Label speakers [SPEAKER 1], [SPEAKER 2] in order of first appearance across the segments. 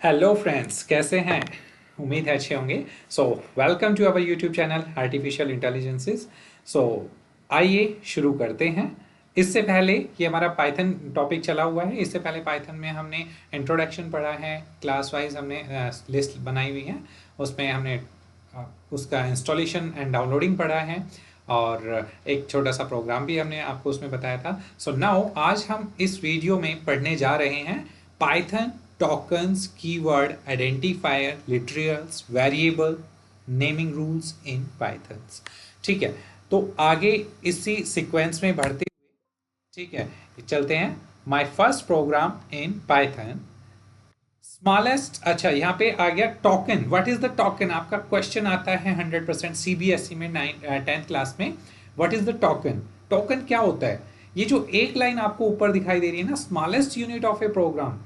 [SPEAKER 1] Hello friends, कैसे हैं? उम्मीद है अच्छे होंगे। So welcome to our YouTube channel artificial intelligences. So आइए शुरू करते हैं। इससे पहले ये हमारा पाइथन टॉपिक चला हुआ है। इससे पहले पाइथन में हमने इंट्रोडक्शन पढ़ा है, क्लास वाइज हमने लिस्ट बनाई हुई है। उसमें हमने उसका इंस्टॉलेशन एंड डाउनलोडिंग पढ़ा है और एक छोटा सा प्रोग्राम भी हमने आपको उसमें बताया था। सो नाउ आज हम इस वीडियो में पढ़ने जा रहे हैं Python tokens, keyword, identifier, literals, variable, naming rules in pythons. ठीक है, तो आगे इसी सीक्वेंस में बढ़ते हुए, ठीक है, चलते हैं। My first program in Python smallest. अच्छा, यहाँ पे आ गया token. What is the token? आपका क्वेश्चन आता है 100% सीबीएसई में 10th क्लास में। What is the token? Token क्या होता है? ये जो एक लाइन आपको ऊपर दिखाई दे रही है ना, smallest unit of a program,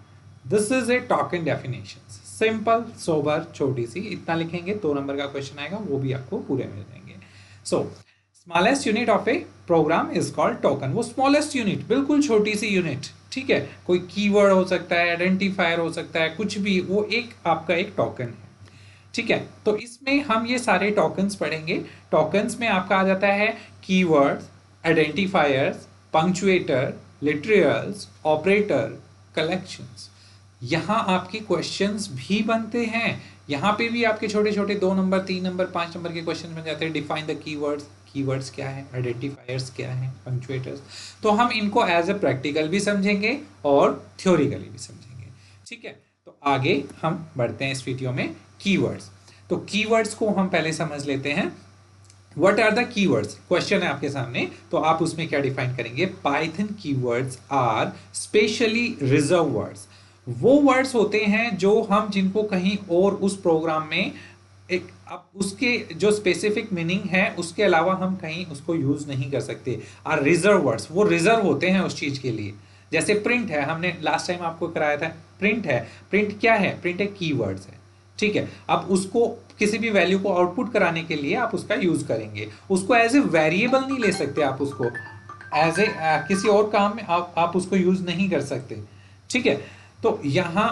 [SPEAKER 1] this is a token definition. Simple, sober, छोटी सी, इतना लिखेंगे 2 नंबर का क्वेश्चन आएगा, वो भी आपको पूरे मिल जाएंगे। So smallest unit of a program is called token. वो स्मॉलेस्ट यूनिट, बिल्कुल छोटी सी यूनिट, ठीक है। कोई कीवर्ड हो सकता है, आइडेंटिफायर हो सकता है, कुछ भी, वो एक आपका एक टोकन है, ठीक है। तो इसमें हम ये सारे टोकन्स पढ़ेंगे। टोकन्स में आपका आ जाता है keywords, identifiers, punctuator, literals, operator, collections. यहाँ आपके क्वेश्चंस भी बनते हैं। यहाँ पे भी आपके छोटे छोटे 2 नंबर, 3 नंबर, 5 नंबर के क्वेश्चन बन जाते हैं। डिफाइन द कीवर्ड्स, कीवर्ड्स क्या है, आइडेंटिफायर्स क्या है, पंक्चुएटर्स। तो हम इनको एज ए प्रैक्टिकल भी समझेंगे और थ्योरिकली भी समझेंगे, ठीक है। तो आगे हम बढ़ते हैं इस वीडियो में। कीवर्ड्स, तो कीवर्ड्स को हम पहले समझ लेते हैं। What are the keywords? Question है आपके सामने, तो आप उसमें क्या डिफाइन करेंगे? Python keywords are specially reserve words. वो वर्ड्स होते हैं जो हम जिनको कहीं और उस प्रोग्राम में एक अब उसके जो स्पेसिफिक मीनिंग है उसके अलावा हम कहीं उसको यूज नहीं कर सकते। आर रिजर्व वर्ड्स, वो रिजर्व होते हैं उस चीज के लिए। जैसे प्रिंट है, हमने लास्ट टाइम आपको कराया था। प्रिंट है, प्रिंट क्या है? प्रिंट एक कीवर्ड्स है, ठीक है। अब उसको किसी भी वैल्यू को आउटपुट कराने के लिए आप उसका यूज करेंगे। उसको एज ए वेरिएबल नहीं ले सकते, आप उसको एज ए किसी और काम में आप उसको यूज नहीं कर सकते, ठीक है। तो यहां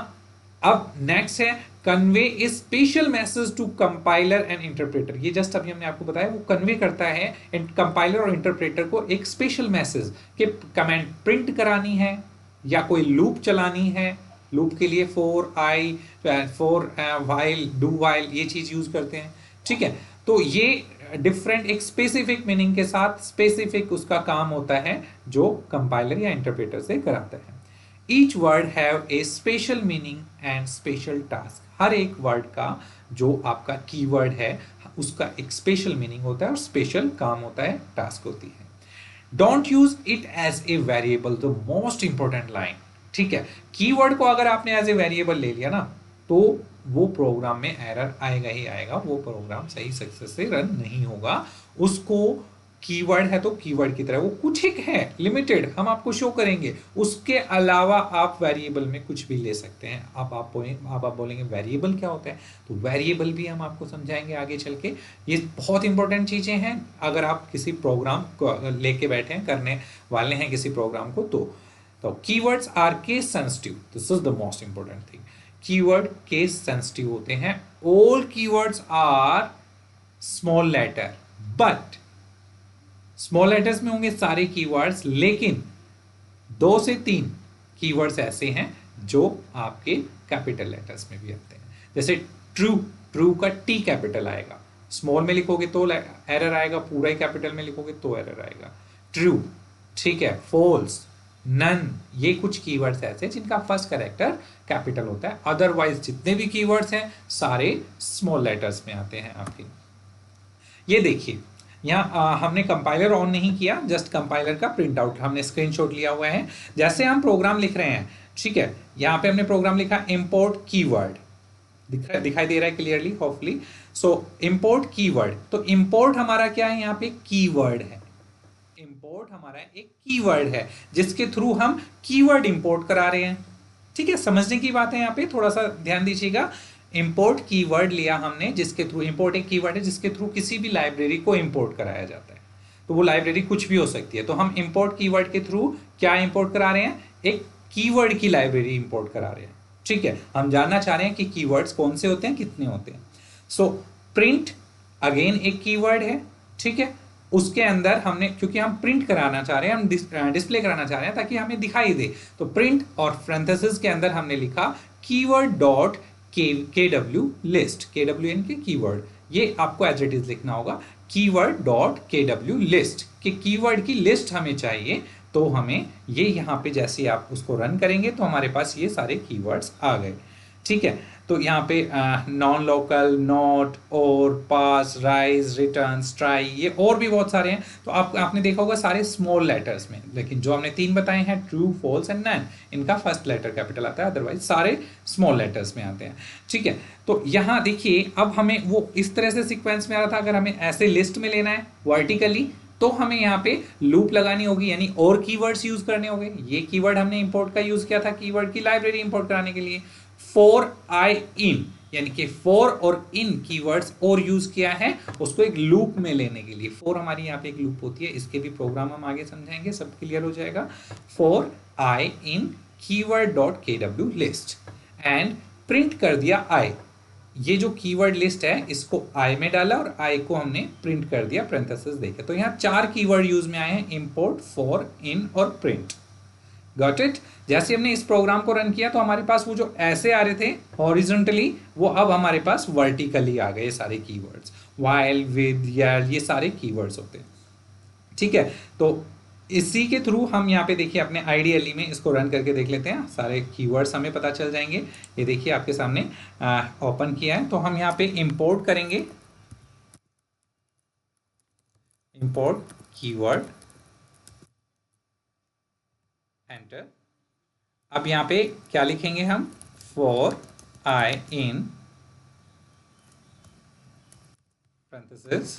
[SPEAKER 1] अब नेक्स्ट है convey a special message to compiler and interpreter. ये जस्ट अभी हमने आपको बताया, वो कन्वे करता है कंपाइलर और इंटरप्रेटर को एक स्पेशल मैसेज कि कमेंट प्रिंट करानी है या कोई लूप चलानी है। लूप के लिए फॉर वाइल, डू वाइल, ये चीज यूज करते हैं, ठीक है। तो ये डिफरेंट एक स्पेसिफिक मीनिंग के साथ स्पेसिफिक उसका काम होता है जो कंपाइलर या इंटरप्रेटर से कराता है। Each word have a special meaning and special task. हर एक वर्ड का जो आपका कीवर्ड है उसका एक स्पेशल मीनिंग होता है और स्पेशल काम होता है, टास्क होती है। Don't use it as a variable, the most important line, ठीक है। कीवर्ड को अगर आपने एज ए वेरिएबल ले लिया ना, तो वो प्रोग्राम में एरर आएगा ही आएगा, वो प्रोग्राम सही सक्सेस से रन नहीं होगा। उसको कीवर्ड है तो कीवर्ड की तरह वो कुछ एक है, लिमिटेड, हम आपको शो करेंगे। उसके अलावा आप वेरिएबल में कुछ भी ले सकते हैं। आप बोलेंगे वेरिएबल क्या होता है, तो वेरिएबल भी हम आपको समझाएंगे आगे चल के। ये बहुत इंपॉर्टेंट चीजें हैं अगर आप किसी प्रोग्राम को लेके बैठे हैं, करने वाले हैं किसी प्रोग्राम को। तो keywords are case sensitive, this is the most important thing. Keyword case sensitive होते हैं। All keywords are small letter, but small letters में होंगे सारे कीवर्ड्स, लेकिन 2 से 3 कीवर्ड्स ऐसे हैं जो आपके कैपिटल लेटर्स में भी आते हैं। जैसे ट्रू, ट्रू का टी कैपिटल आएगा, स्मॉल में लिखोगे तो एरर आएगा, पूरा ही कैपिटल में लिखोगे तो एरर आएगा। ट्रू, ठीक है। फॉल्स, नन, ये कुछ कीवर्ड्स ऐसे जिनका फर्स्ट कैरेक्टर कैपिटल होता है। अदरवाइज जितने भी कीवर्ड्स हैं सारे स्मॉल लेटर्स में आते हैं आपके। ये देखिए, यहाँ हमने कंपाइलर ऑन नहीं किया, जस्ट कंपाइलर का प्रिंट आउट हमने स्क्रीनशॉट लिया हुआ है। जैसे हम प्रोग्राम लिख रहे हैं, ठीक है, यहाँ पे हमने प्रोग्राम लिखा इंपोर्ट कीवर्ड, दिखाई दे रहा है क्लियरली, होपफुली। सो इंपोर्ट कीवर्ड, तो इंपोर्ट हमारा क्या है? यहाँ पे कीवर्ड है। इंपोर्ट हमारा एक कीवर्ड है जिसके थ्रू हम कीवर्ड इंपोर्ट करा रहे हैं, ठीक है। समझने की बात है, यहाँ पे थोड़ा सा ध्यान दीजिएगा। इंपोर्ट कीवर्ड लिया हमने जिसके थ्रू, इंपोर्ट एक कीवर्ड है जिसके थ्रू किसी भी लाइब्रेरी को इंपोर्ट कराया जाता है। तो वो लाइब्रेरी कुछ भी हो सकती है। तो हम इंपोर्ट कीवर्ड के थ्रू क्या इंपोर्ट करा रहे हैं? एक कीवर्ड की लाइब्रेरी इंपोर्ट करा रहे हैं, ठीक है, हम जानना चाह रहे हैं कि कीवर्ड्स कौन से होते हैं, कितने होते हैं। सो प्रिंट अगेन एक कीवर्ड है, ठीक है। उसके अंदर हमने, क्योंकि हम प्रिंट कराना चाह रहे हैं, हम डिस्प्ले कराना चाह रहे हैं ताकि हमें दिखाई दे, तो प्रिंट और पैरेंथेसिस के अंदर हमने लिखा कीवर्ड डॉट के डब्ल्यू लिस्ट, के डब्ल्यू एन के कीवर्ड, ये आपको एज इट इज लिखना होगा, कीवर्ड डॉट के डब्ल्यू लिस्ट, कि कीवर्ड की लिस्ट हमें चाहिए। तो हमें ये यहाँ पे जैसे आप उसको रन करेंगे तो हमारे पास ये सारे कीवर्ड्स आ गए, ठीक है। तो यहाँ पे नॉन लोकल, नॉट, और, पास, राइज, रिटर्न्स, ट्राई, ये और भी बहुत सारे हैं। तो आपने देखा होगा सारे स्मॉल लेटर्स में, लेकिन जो हमने 3 बताए हैं, ट्रू, फॉल्स एंड नन, इनका फर्स्ट लेटर कैपिटल आता है, अदरवाइज सारे स्मॉल लेटर्स में आते हैं, ठीक है। तो यहाँ देखिए, अब हमें वो इस तरह से सीक्वेंस में आ रहा था, अगर हमें ऐसे लिस्ट में लेना है वर्टिकली, तो हमें यहाँ पे लूप लगानी होगी, यानी और कीवर्ड्स यूज करने होंगे। ये कीवर्ड हमने इंपोर्ट का यूज किया था कीवर्ड की लाइब्रेरी इंपोर्ट कराने के लिए। फॉर, आई, इन, यानी कि फॉर और इन कीवर्ड्स और यूज किया है उसको एक लूप में लेने के लिए। फॉर हमारी यहाँ पे एक लूप होती है, इसके भी प्रोग्राम हम आगे समझाएंगे, सब क्लियर हो जाएगा। For I in keyword dot के डब्ल्यू लिस्ट, एंड प्रिंट कर दिया आई, ये जो कीवर्ड लिस्ट है इसको आई में डाला और आई को हमने प्रिंट कर दिया पैरेंथेसिस देके। तो यहाँ 4 कीवर्ड यूज में आए हैं, इंपोर्ट, फॉर, इन और प्रिंट। Got it. जैसे हमने इस प्रोग्राम को रन किया तो हमारे पास वो जो ऐसे आ रहे थे हॉरिजॉन्टली, वो अब हमारे पास वर्टिकली आ गए सारे कीवर्ड्स। व्हाइल, विद, यार, ये सारे कीवर्ड्स होते हैं, ठीक है। तो इसी के थ्रू हम यहाँ पे देखिए अपने आईडीएलई में इसको रन करके देख लेते हैं, सारे कीवर्ड्स हमें पता चल जाएंगे। ये देखिए आपके सामने ओपन किया है। तो हम यहाँ पे इंपोर्ट करेंगे, इंपोर्ट कीवर्ड, एंटर। अब यहाँ पे क्या लिखेंगे हम, for I in parenthesis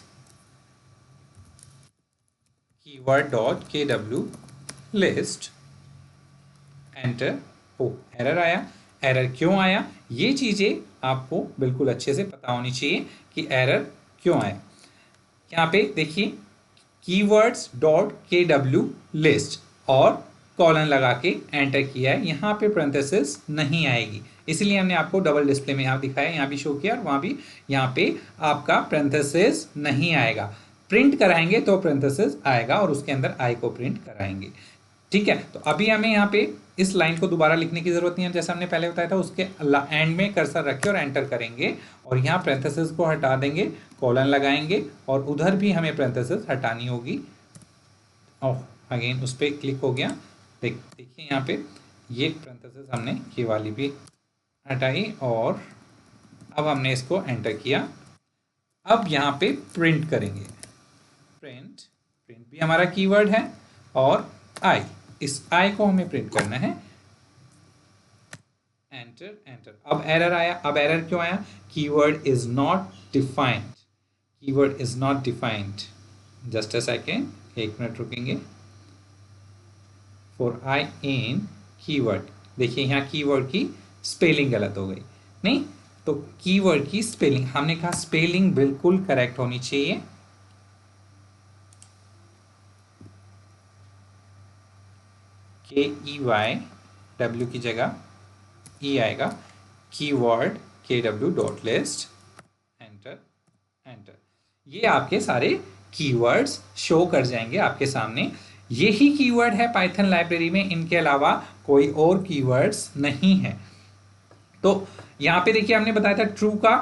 [SPEAKER 1] keyword dot के डब्ल्यू लिस्ट, एंटर। ओ, एरर आया। एरर क्यों आया, ये चीज़ें आपको बिल्कुल अच्छे से पता होनी चाहिए कि एरर क्यों आया। यहाँ पे देखिए कीवर्ड्स डॉट के डब्ल्यू लिस्ट और कॉलन लगा के एंटर किया है, यहाँ पे पैरेंथेसिस नहीं आएगी, इसलिए हमने आपको डबल डिस्प्ले में यहाँ दिखाया, यहाँ भी शो किया और वहाँ भी, यहाँ पे आपका पैरेंथेसिस नहीं आएगा। प्रिंट कराएंगे तो पैरेंथेसिस आएगा और उसके अंदर आई को प्रिंट कराएंगे, ठीक है। तो अभी हमें यहाँ पे इस लाइन को दोबारा लिखने की जरूरत नहीं है, जैसा हमने पहले बताया था, उसके एंड में कर्सर रखे और एंटर करेंगे और यहाँ पैरेंथेसिस को हटा देंगे, कॉलन लगाएंगे और उधर भी हमें पैरेंथेसिस हटानी होगी। ओह, अगेन उस पर क्लिक हो गया, देखिए यहाँ पे ये पैरेंथेसिस हमने ये वाली भी हटाई और अब हमने इसको एंटर किया। अब यहाँ पे प्रिंट करेंगे, प्रिंट, प्रिंट भी हमारा कीवर्ड है और आई, इस आई को हमें प्रिंट करना है, एंटर, एंटर। अब एरर आया। अब एरर क्यों आया, keyword is not defined, keyword is not defined. Just a second, 1 minute रुकेंगे। फॉर आई इन कीवर्ड, देखिए यहाँ कीवर्ड की स्पेलिंग गलत हो गई, नहीं तो कीवर्ड की स्पेलिंग, हमने कहा स्पेलिंग बिल्कुल करेक्ट होनी चाहिए। KEY की जगह ई आएगा, कीवर्ड KW.list, एंटर, एंटर। ये आपके सारे कीवर्ड्स शो कर जाएंगे आपके सामने। यही कीवर्ड है पाइथन लाइब्रेरी में, इनके अलावा कोई और कीवर्ड्स नहीं है। तो यहाँ पे देखिए हमने बताया था ट्रू का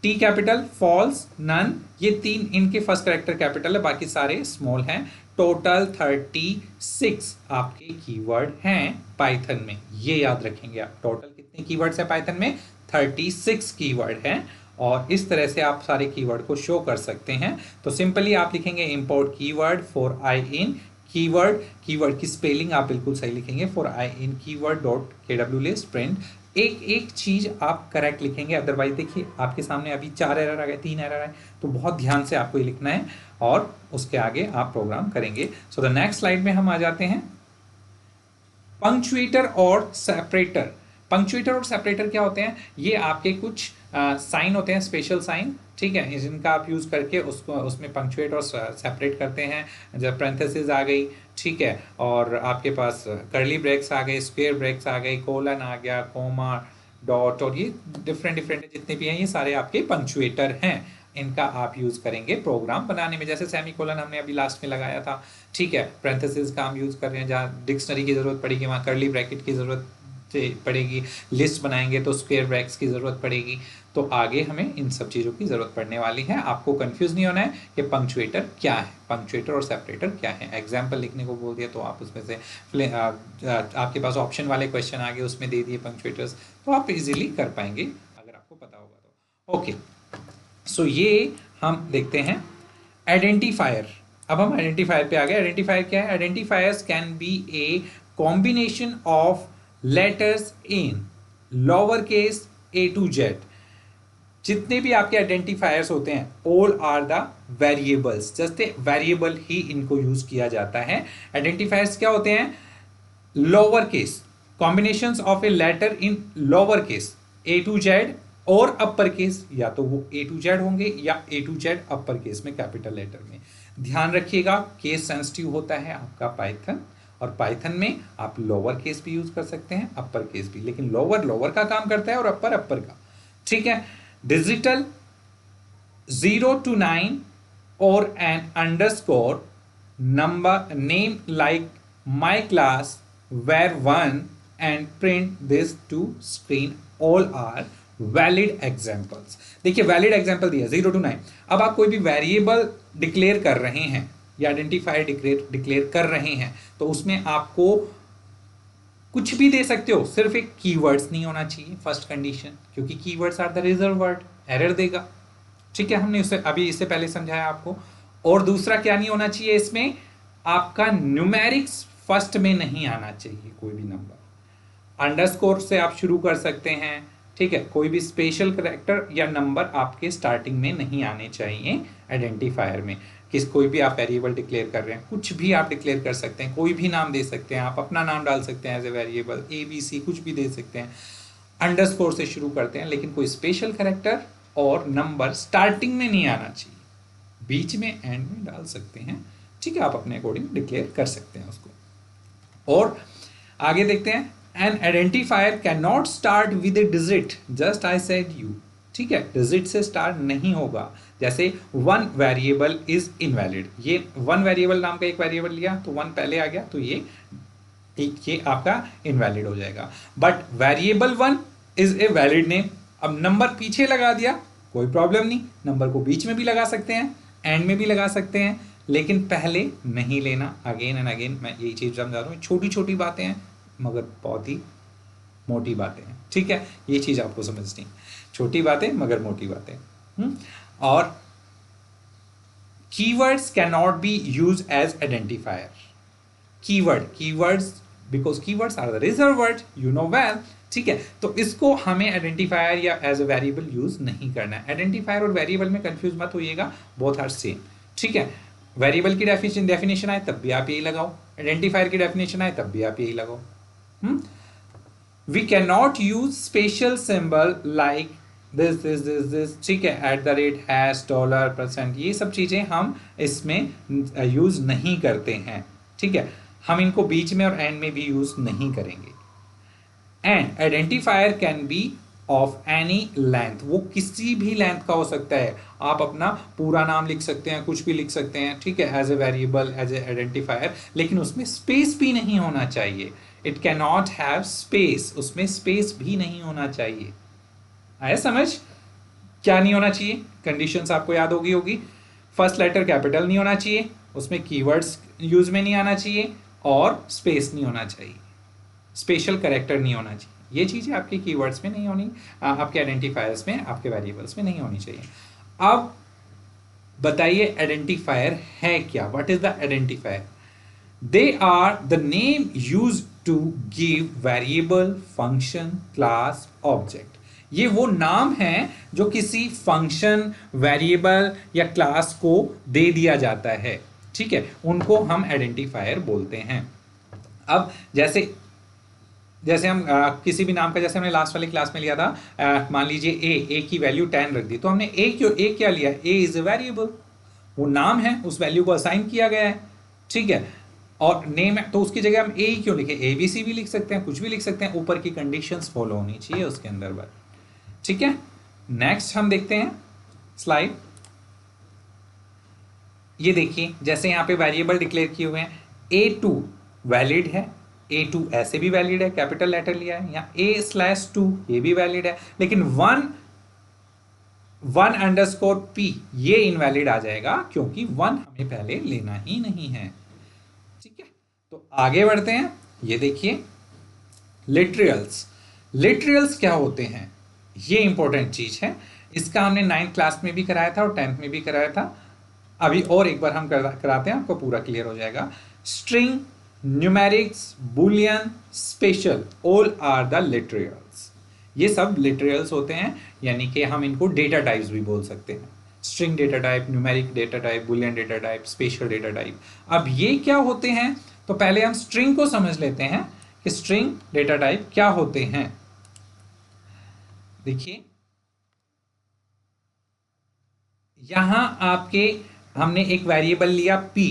[SPEAKER 1] टी कैपिटल, फॉल्स, नन, ये 3 इनके फर्स्ट कैरेक्टर कैपिटल है, बाकी सारे स्मॉल हैं। टोटल 36 आपके कीवर्ड हैं पाइथन में, ये याद रखेंगे आप। टोटल कितने कीवर्ड्स हैं पाइथन में, 36 कीवर्ड हैं और इस तरह से आप सारे कीवर्ड को शो कर सकते हैं। तो सिंपली आप लिखेंगे import keyword for I in keyword, keyword की स्पेलिंग आप बिल्कुल सही लिखेंगे, for I in keyword dot KW list, print. एक एक चीज आप करेक्ट लिखेंगे, अदरवाइज देखिए आपके सामने अभी 4 एरर आ गए, 3 एरर आए, तो बहुत ध्यान से आपको ये लिखना है और उसके आगे आप प्रोग्राम करेंगे। सो द नेक्स्ट स्लाइड में हम आ जाते हैं, पंक्चुएटर और सेपरेटर। पंक्चुएटर और सेपरेटर क्या होते हैं, ये आपके कुछ साइन होते हैं, स्पेशल साइन, ठीक है, जिनका आप यूज़ करके उसको उसमें पंक्चुएट और सेपरेट करते हैं। जब पैरेंथेसिस आ गई, ठीक है, और आपके पास कर्ली ब्रेक्स आ गए, स्क्वायर ब्रेक्स आ गई, कोलन आ गया, कोमा, डॉट और ये डिफरेंट डिफरेंट जितने भी हैं ये सारे आपके पंक्चुएटर हैं, इनका आप यूज़ करेंगे प्रोग्राम बनाने में। जैसे सेमीकोलन हमने अभी लास्ट में लगाया था, ठीक है, पैरेंथेसिस का हम यूज़ कर रहे हैं, जहाँ डिक्शनरी की ज़रूरत पड़ेगी वहाँ कर्ली ब्रैकेट की ज़रूरत पड़ेगी, लिस्ट बनाएंगे तो स्क्वायर ब्रैकेट्स की ज़रूरत पड़ेगी। तो आगे हमें इन सब चीज़ों की ज़रूरत पड़ने वाली है। आपको कंफ्यूज नहीं होना है कि पंक्चुएटर क्या है, पंक्चुएटर और सेपरेटर क्या है। एग्जाम्पल लिखने को बोल दिया तो आप उसमें से आपके पास ऑप्शन वाले क्वेश्चन आ गए, उसमें दे दिए पंक्चुएटर्स, तो आप इजीली कर पाएंगे अगर आपको पता होगा तो। ओके, सो ये हम देखते हैं आइडेंटिफायर। अब हम आइडेंटिफायर पे आ गए। आइडेंटिफायर क्या है? Identifiers can be a combination of letters in lower case a to z. जितने भी आपके आइडेंटिफायर्स होते हैं ऑल आर द वेरिएबल्स, जैसे वेरिएबल ही इनको यूज किया जाता है। आइडेंटिफायर्स क्या होते हैं? Lower case, combinations of a letter in lower case a to z और अपर केस, या तो वो ए टू जेड होंगे या ए टू जेड अपर केस में कैपिटल लेटर में। ध्यान रखिएगा केस सेंसिटिव होता है आपका पाइथन, और पाइथन में आप लोअर केस भी यूज कर सकते हैं, अपर केस भी, लेकिन लोअर लोअर का काम करता है और अपर अपर का, ठीक है। डिजिटल 0 to 9 और an underscore number name like my class where 1 and print this to screen all are valid examples। देखिए वैलिड एग्जाम्पल दिया 0 to 9। अब आप कोई भी वेरिएबल डिक्लेयर कर रहे हैं या आइडेंटिफायर डिक्लेयर कर रहे हैं तो उसमें आपको कुछ भी दे सकते हो, सिर्फ एक कीवर्ड्स नहीं होना चाहिए, फर्स्ट कंडीशन, क्योंकि keywords are the reserve word, error देगा, ठीक है। हमने उससे अभी इससे पहले समझाया आपको। और दूसरा क्या नहीं होना चाहिए इसमें, आपका न्यूमेरिक्स फर्स्ट में नहीं आना चाहिए, कोई भी नंबर। अंडरस्कोर से आप शुरू कर सकते हैं, ठीक है। कोई भी स्पेशल कैरेक्टर या नंबर आपके स्टार्टिंग में नहीं आने चाहिए आइडेंटिफायर में। कोई भी आप वेरिएबल डिक्लेयर कर रहे हैं, कुछ भी आप डिक्लेयर कर सकते हैं, कोई भी नाम दे सकते हैं, आप अपना नाम डाल सकते हैं एज ए वेरिएबल, ABC कुछ भी दे सकते हैं। अंडरस्कोर से शुरू करते हैं, लेकिन कोई स्पेशल कैरेक्टर और नंबर स्टार्टिंग में नहीं आना चाहिए, बीच में एंड में डाल सकते हैं, ठीक है। आप अपने अकॉर्डिंग डिक्लेयर कर सकते हैं उसको। और आगे देखते हैं, N identifier can not start with A digit, just I said you, ठीक है। डिजिट से स्टार्ट नहीं होगा, जैसे वन वेरिएबल इज इनवैलिड, ये वन वेरिएबल नाम का एक वेरिएबल लिया तो वन पहले आ गया तो ये आपका इनवैलिड हो जाएगा। But variable one is a valid name. अब नंबर पीछे लगा दिया कोई प्रॉब्लम नहीं, नंबर को बीच में भी लगा सकते हैं, एंड में भी लगा सकते हैं, लेकिन पहले नहीं लेना। अगेन एंड अगेन मैं यही चीज़ समझा रहा हूँ, छोटी छोटी बातें हैं मगर बहुत ही मोटी बातें हैं, ठीक है। ये चीज़ आपको समझनी, छोटी बातें मगर मोटी बातें। और keywords can not be use as identifier. Keywords because keywords are the reserve word, you know well, ठीक है। तो इसको हमें आइडेंटिफायर या एज अ वेरिएबल यूज नहीं करना है। आइडेंटिफायर और वेरिएबल में कंफ्यूज मत होइएगा, बोथ आर सेम, ठीक है। वेरिएबल की डेफिनेशन आए तब भी आप यही लगाओ, आइडेंटिफायर की डेफिनेशन आए तब भी आप यही लगाओ। We can not use special symbol like this, ठीक है, @ $, %, ये सब चीज़ें हम इसमें यूज नहीं करते हैं, ठीक है। हम इनको बीच में और एंड में भी यूज नहीं करेंगे। And identifier can be of any length, वो किसी भी लेंथ का हो सकता है। आप अपना पूरा नाम लिख सकते हैं, कुछ भी लिख सकते हैं, ठीक है, as a variable, as a identifier, लेकिन उसमें स्पेस भी नहीं होना चाहिए। It can not have space, उसमें स्पेस भी नहीं होना चाहिए। आया समझ? क्या नहीं होना चाहिए? कंडीशंस आपको याद होगी। फर्स्ट लेटर कैपिटल नहीं होना चाहिए, उसमें कीवर्ड्स यूज में नहीं आना चाहिए, और स्पेस नहीं होना चाहिए, स्पेशल कैरेक्टर नहीं होना चाहिए। ये चीज़ें आपके कीवर्ड्स में नहीं होनी, आपके आइडेंटिफायर्स में, आपके वेरिएबल्स में नहीं होनी चाहिए। अब बताइए आइडेंटिफायर है क्या? What is the identifier? They are the name use to give variable, function, class, object. ये वो नाम हैं जो किसी फंक्शन, वेरिएबल या क्लास को दे दिया जाता है, ठीक है, उनको हम आइडेंटिफायर बोलते हैं। अब जैसे हम किसी भी नाम का, जैसे हमने लास्ट वाली क्लास में लिया था, मान लीजिए ए की वैल्यू 10 रख दी, तो हमने ए क्या लिया? ए इज ए वेरिएबल, वो नाम है, उस वैल्यू को असाइन किया गया है, ठीक है। और नेम है तो उसकी जगह हम ए ही क्यों लिखे, ABC भी लिख सकते हैं, कुछ भी लिख सकते हैं, ऊपर की कंडीशंस फॉलो होनी चाहिए उसके अंदर बस। ठीक है, नेक्स्ट हम देखते हैं स्लाइड। ये देखिए जैसे यहाँ पे वेरिएबल डिक्लेयर किए हुए हैं, A2 वैलिड है, A2 ऐसे भी वैलिड है, कैपिटल लेटर लिया है, यहाँ A/2 ये भी वैलिड है, लेकिन 1_p ये इनवैलिड आ जाएगा क्योंकि 1 हमें पहले लेना ही नहीं है। ठीक है, तो आगे बढ़ते हैं। ये देखिए लिटरल्स, लिटरल्स क्या होते हैं, ये इंपॉर्टेंट चीज है। इसका हमने 9th क्लास में भी कराया था और 10th में भी कराया था। अभी और एक बार हम कराते हैं, आपको पूरा क्लियर हो जाएगा। String, numerics, boolean, special, all are the literals. ये सब लिटरल्स होते हैं, यानी कि हम इनको डेटा टाइप्स भी बोल सकते हैं। String data type, numeric data type, Boolean data type, special data type. अब ये क्या होते हैं, तो पहले हम स्ट्रिंग को समझ लेते हैं कि स्ट्रिंग डेटा टाइप क्या होते हैं। देखिए यहां आपके हमने एक वेरिएबल लिया p,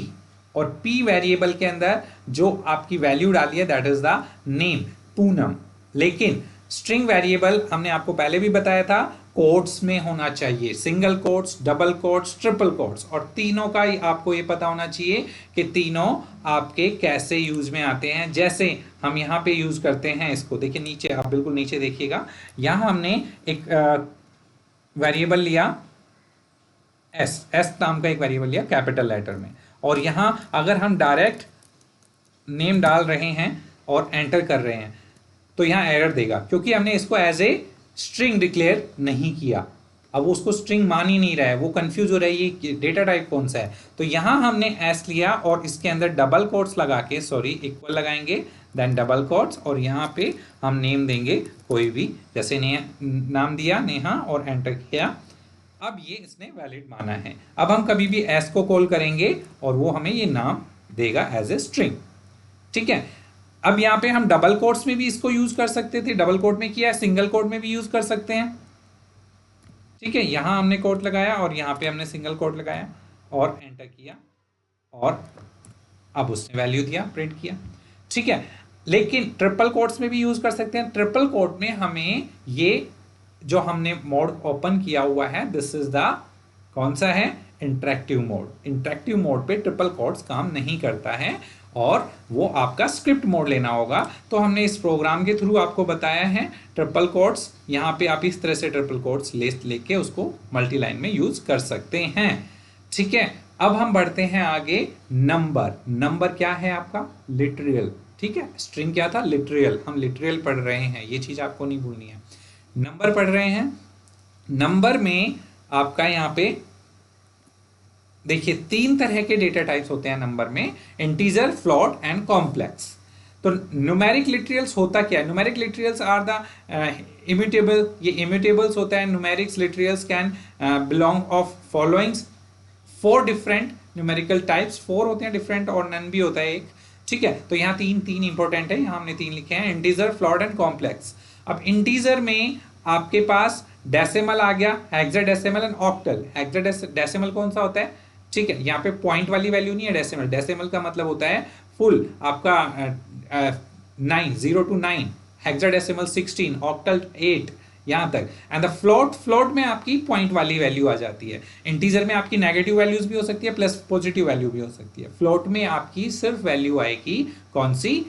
[SPEAKER 1] और p वेरिएबल के अंदर जो आपकी वैल्यू डाली है that is the name, Poonam. लेकिन स्ट्रिंग वेरिएबल हमने आपको पहले भी बताया था कोट्स में होना चाहिए, single quotes, double quotes, triple quotes, और तीनों का ही आपको ये पता होना चाहिए कि तीनों आपके कैसे यूज में आते हैं। जैसे हम यहाँ पे यूज करते हैं इसको, देखिए नीचे, आप बिल्कुल नीचे देखिएगा, यहाँ हमने एक वेरिएबल लिया एस नाम का एक वेरिएबल लिया कैपिटल लेटर में, और यहां अगर हम डायरेक्ट नेम डाल रहे हैं और एंटर कर रहे हैं तो यहां एरर देगा क्योंकि हमने इसको एज ए स्ट्रिंग डिक्लेयर नहीं किया। अब वो उसको स्ट्रिंग मान ही नहीं रहा है, वो कंफ्यूज हो रही है कि डेटा टाइप कौन सा है। तो यहां हमने एस लिया और इसके अंदर डबल कोट्स लगा के, सॉरी इक्वल लगाएंगे, देन डबल कोट्स, और यहाँ पे हम नेम देंगे कोई भी, जैसे नाम दिया नेहा और एंटर किया। अब ये इसने वैलिड माना है। अब हम कभी भी एस को कॉल करेंगे और वो हमें ये नाम देगा एज ए स्ट्रिंग। ठीक है, अब यहाँ पे हम डबल कोट्स में भी इसको यूज कर सकते थे, डबल कोट में किया, सिंगल कोट में भी यूज कर सकते हैं। ठीक है, यहां हमने कोट लगाया और यहाँ पे हमने सिंगल कोट लगाया और एंटर किया, और अब उसने वैल्यू दिया, प्रिंट किया। ठीक है, लेकिन ट्रिपल कोट्स में भी यूज कर सकते हैं। ट्रिपल कोट में हमें ये जो हमने मोड ओपन किया हुआ है, दिस इज द कौन सा है, इंटरेक्टिव मोड। इंटरेक्टिव मोड पे ट्रिपल कोट्स काम नहीं करता है और वो आपका स्क्रिप्ट मोड लेना होगा। तो हमने इस प्रोग्राम के थ्रू आपको बताया है ट्रिपल कोट्स, यहाँ पे आप इस तरह से ट्रिपल कोट्स लेके उसको मल्टी लाइन में यूज कर सकते हैं। ठीक है, अब हम बढ़ते हैं आगे। नंबर, नंबर क्या है आपका, लिटरल। ठीक है, स्ट्रिंग क्या था, लिटरल, हम लिटरल पढ़ रहे हैं, ये चीज आपको नहीं भूलनी है। नंबर पढ़ रहे हैं, नंबर में आपका यहाँ पे देखिए 3 तरह के डेटा टाइप्स होते हैं नंबर में, इंटीजर, फ्लोट एंड कॉम्प्लेक्स। तो न्यूमेरिक लिटरल्स होता क्या है, numeric literals are the immutable, ये इम्यूटेबल्स होता है। Numerics literals can belong of followings 4 different numerical types, 4 होते हैं डिफरेंट, और नन भी होता है एक। ठीक है, तो यहाँ तीन इंपॉर्टेंट है, यहाँ हमने 3 लिखे हैं, इंटीजर, फ्लोट एंड कॉम्प्लेक्स। अब इंटीजर में आपके पास डेसिमल आ गया, हेक्साडेसिमल एंड ऑक्टल। हेक्साडेसिमल कौन सा होता है, ठीक है, यहाँ पे पॉइंट वाली वैल्यू नहीं है, डेसिमल, डेसिमल का मतलब होता है फुल आपका 9, 0 to 9, हेक्साडेसिमल 16, ऑक्टल 8, यहां तक। एंड द फ्लोट, फ्लोट में आपकी पॉइंट वाली वैल्यू आ जाती है। इंटीजर में आपकी नेगेटिव वैल्यूज भी हो सकती है प्लस पॉजिटिव वैल्यू भी हो सकती है। फ्लोट में आपकी सिर्फ वैल्यू आएगी कौन सी,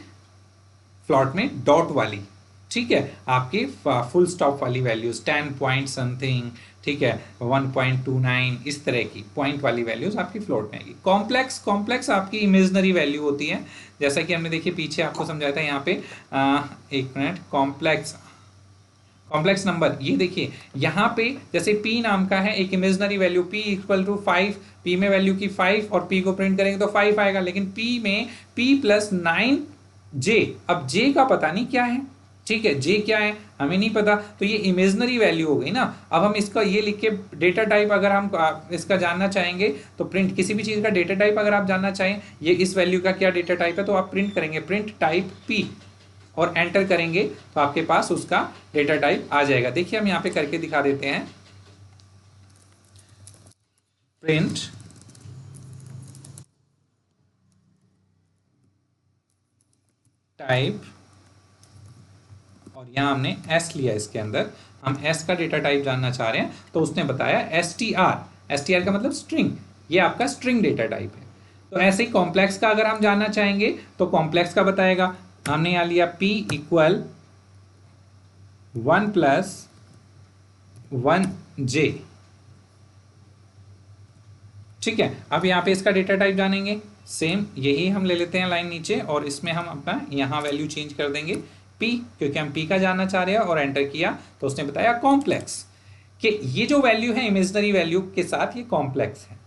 [SPEAKER 1] फ्लोट में डॉट वाली। ठीक है, आपकी फुल स्टॉप वाली वैल्यूज 10 पॉइंट समथिंग, ठीक है, 1.29, इस तरह की पॉइंट वाली वैल्यूज आपकी फ्लोट में आएगी। कॉम्प्लेक्स, कॉम्प्लेक्स आपकी इमेजनरी वैल्यू होती है, जैसा कि हमने देखिए पीछे आपको समझाया था। यहाँ पे एक मिनट, कॉम्प्लेक्स, कॉम्प्लेक्स नंबर, ये देखिए यहाँ पे जैसे p नाम का है एक imaginary value, p equal to 5, p में वैल्यू की 5 और p को प्रिंट करेंगे तो 5 आएगा, लेकिन p में p प्लस 9j, अब j का पता नहीं क्या है। ठीक है, j क्या है हमें नहीं पता, तो ये इमेजनरी वैल्यू हो गई ना। अब हम इसका ये लिख के डेटा टाइप अगर हम इसका जानना चाहेंगे तो प्रिंट, किसी भी चीज़ का डेटा टाइप अगर आप जानना चाहें, ये इस वैल्यू का क्या डेटा टाइप है, तो आप प्रिंट करेंगे प्रिंट टाइप p और एंटर करेंगे तो आपके पास उसका डेटा टाइप आ जाएगा। देखिए हम यहाँ पे करके दिखा देते हैं, प्रिंट टाइप, और यहाँ हमने एस लिया, इसके अंदर हम एस का डेटा टाइप जानना चाह रहे हैं, तो उसने बताया एस टी आर का मतलब स्ट्रिंग, ये आपका स्ट्रिंग डेटा टाइप है। तो ऐसे ही कॉम्प्लेक्स का अगर हम जानना चाहेंगे तो कॉम्प्लेक्स का बताएगा, हमने यहाँ लिया p इक्वल 1 प्लस 1j। ठीक है, अब यहाँ पे इसका डेटा टाइप जानेंगे, सेम यही हम ले लेते हैं लाइन नीचे, और इसमें हम अपना यहाँ वैल्यू चेंज कर देंगे p, क्योंकि हम p का जानना चाह रहे हैं, और एंटर किया तो उसने बताया कॉम्प्लेक्स, कि ये जो वैल्यू है इमेजिनरी वैल्यू के साथ ये कॉम्प्लेक्स है।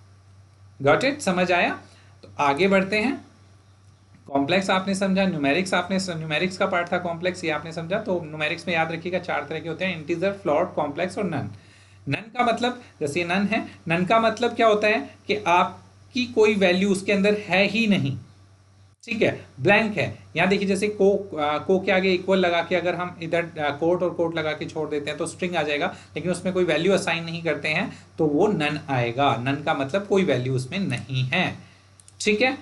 [SPEAKER 1] गॉट इट, समझ आया? तो आगे बढ़ते हैं। कॉम्प्लेक्स आपने समझा, न्यूमेरिक्स का पार्ट था कॉम्प्लेक्स, ये आपने समझा। तो न्यूमेरिक्स में याद रखिएगा 4 तरह के होते हैं, इंटीजर, फ्लोट, कॉम्प्लेक्स और नन। नन का मतलब, जैसे नन है, नन का मतलब क्या होता है कि आपकी कोई वैल्यू उसके अंदर है ही नहीं। ठीक है, ब्लैंक है। यहाँ देखिए, जैसे को के आगे इक्वल लगा के अगर हम इधर कोट और कोट लगा के छोड़ देते हैं तो स्ट्रिंग आ जाएगा, लेकिन उसमें कोई वैल्यू असाइन नहीं करते हैं तो वो नन आएगा। नन का मतलब कोई वैल्यू उसमें नहीं है। ठीक है,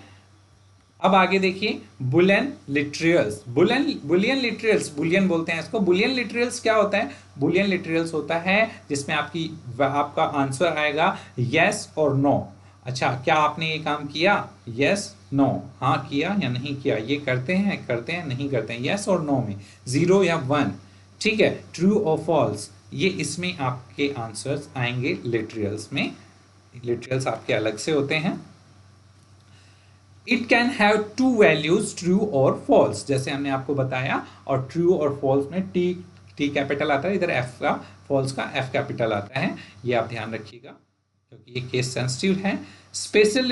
[SPEAKER 1] अब आगे देखिए, Boolean literals. Boolean literals, Boolean बोलते हैं इसको। बुलियन लिटरल्स क्या होता है? बुलियन लिटरल्स होता है जिसमें आपका आंसर आएगा यस और नो। अच्छा, क्या आपने ये काम किया? यस, नो, हाँ किया या नहीं किया, ये करते हैं नहीं करते हैं, यस और नो में, 0 या 1। ठीक है, ट्रू और फॉल्स, ये इसमें आपके आंसर्स आएंगे लिटरल्स में। लिटरल्स आपके अलग से होते हैं। It can have 2 values, true और फॉल्स, जैसे हमने आपको बताया। और ट्रू और फॉल्स में टी कैपिटल आता है, इधर एफ का, फॉल्स का एफ कैपिटल आता है। ये आप ध्यान रखिएगा क्योंकि ये केस सेंसिटिव है। स्पेशल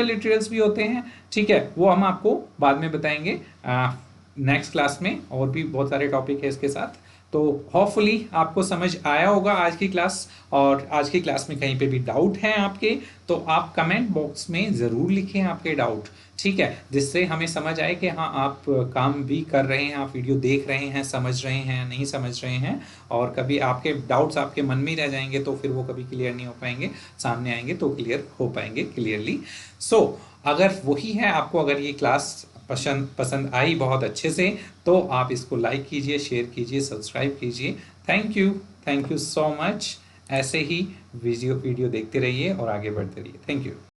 [SPEAKER 1] लिटरल्स भी होते हैं। ठीक है, वो हम आपको बाद में बताएंगे नेक्स्ट क्लास में, और भी बहुत सारे टॉपिक है इसके साथ। तो होपफुली आपको समझ आया होगा आज की क्लास। और आज की क्लास में कहीं पे भी डाउट हैं आपके, तो आप कमेंट बॉक्स में ज़रूर लिखें आपके डाउट। ठीक है, जिससे हमें समझ आए कि हाँ, आप काम भी कर रहे हैं, आप वीडियो देख रहे हैं, समझ रहे हैं, नहीं समझ रहे हैं। और कभी आपके डाउट्स आपके मन में रह जाएंगे तो फिर वो कभी क्लियर नहीं हो पाएंगे, सामने आएंगे तो क्लियर हो पाएंगे क्लियरली। सो अगर वही है, आपको अगर ये क्लास पसंद आई बहुत अच्छे से, तो आप इसको लाइक कीजिए, शेयर कीजिए, सब्सक्राइब कीजिए। Thank you so much. ऐसे ही वीडियो देखते रहिए और आगे बढ़ते रहिए। Thank you.